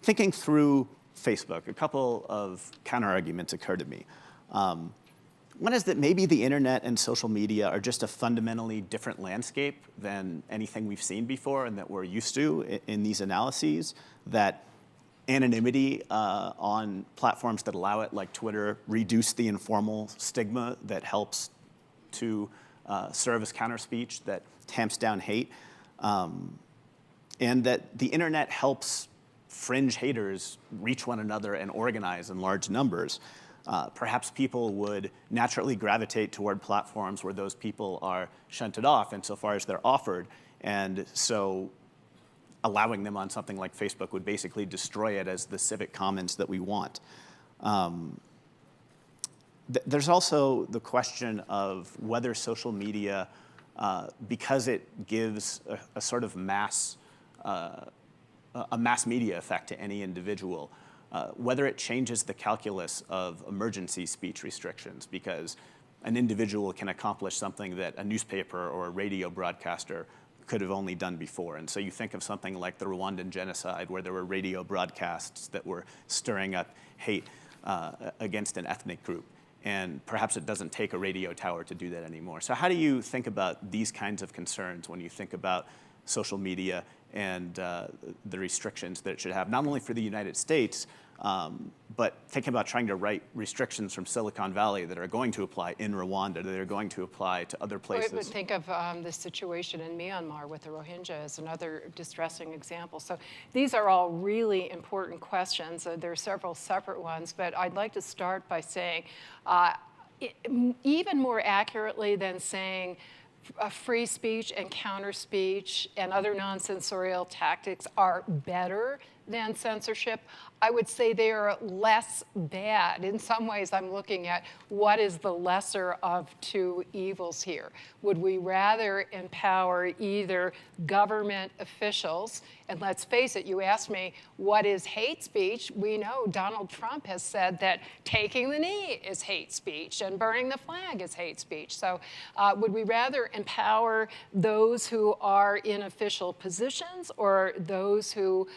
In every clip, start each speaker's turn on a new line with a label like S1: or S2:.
S1: thinking through Facebook, a couple of counterarguments occur to me. One is that maybe the internet and social media are just a fundamentally different landscape than anything we've seen before and that we're used to in these analyses, that anonymity on platforms that allow it, like Twitter, reduce the informal stigma that helps to serve as counter-speech, that tamps down hate, and that the internet helps fringe haters reach one another and organize in large numbers. Perhaps people would naturally gravitate toward platforms where those people are shunted off insofar as they're offered, and so allowing them on something like Facebook would basically destroy it as the civic commons that we want. There's also the question of whether social media, because it gives a sort of mass media effect to any individual, whether it changes the calculus of emergency speech restrictions, because an individual can accomplish something that a newspaper or a radio broadcaster could have only done before. And so you think of something like the Rwandan genocide, where there were radio broadcasts that were stirring up hate against an ethnic group. And perhaps it doesn't take a radio tower to do that anymore. So how do you think about these kinds of concerns when you think about social media and the restrictions that it should have, not only for the United States, but thinking about trying to write restrictions from Silicon Valley that are going to apply in Rwanda, that are going to apply to other places?
S2: I would think of the situation in Myanmar with the Rohingya as another distressing example. So these are all really important questions. There are several separate ones, but I'd like to start by saying, even more accurately than saying free speech and counter speech and other non-censorial tactics are better than censorship, I would say they are less bad. In some ways, I'm looking at what is the lesser of two evils here. Would we rather empower either government officials, and let's face it, you asked me, what is hate speech? We know Donald Trump has said that taking the knee is hate speech and burning the flag is hate speech. So would we rather empower those who are in official positions, or those who,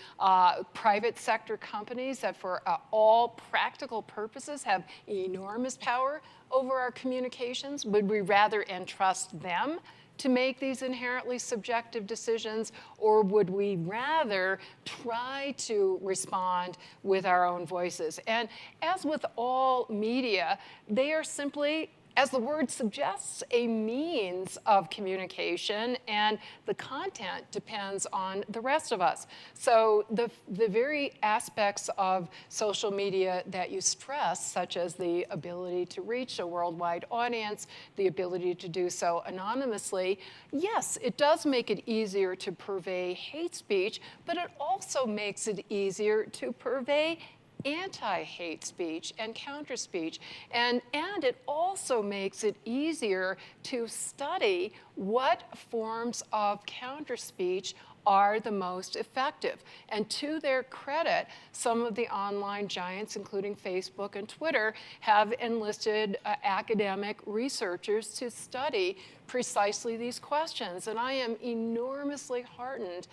S2: private sector companies that for all practical purposes have enormous power over our communications? Would we rather entrust them to make these inherently subjective decisions, or would we rather try to respond with our own voices? And as with all media, they are simply, as the word suggests, a means of communication, and the content depends on the rest of us. So the very aspects of social media that you stress, such as the ability to reach a worldwide audience, the ability to do so anonymously, yes, it does make it easier to purvey hate speech, but it also makes it easier to purvey anti-hate speech and counter-speech. And it also makes it easier to study what forms of counter-speech are the most effective. And to their credit, some of the online giants, including Facebook and Twitter, have enlisted academic researchers to study precisely these questions. And I am enormously heartened.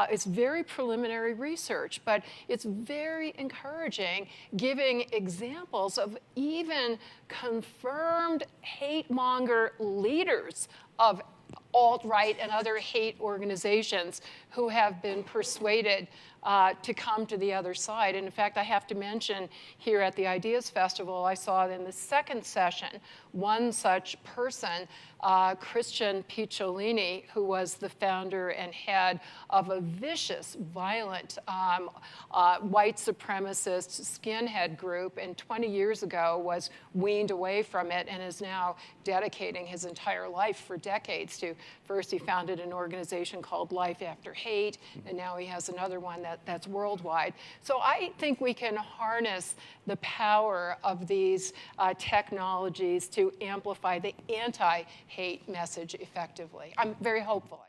S2: It's very preliminary research, but it's very encouraging, giving examples of even confirmed hate-monger leaders of alt-right and other hate organizations who have been persuaded to come to the other side. And in fact, I have to mention here at the Ideas Festival, I saw in the second session one such person, Christian Picciolini, who was the founder and head of a vicious, violent, white supremacist skinhead group, and 20 years ago was weaned away from it and is now dedicating his entire life for decades to, first he founded an organization called Life After Hate, and now he has another one that's worldwide. So I think we can harness the power of these technologies to amplify the anti-hate message effectively. I'm very hopeful.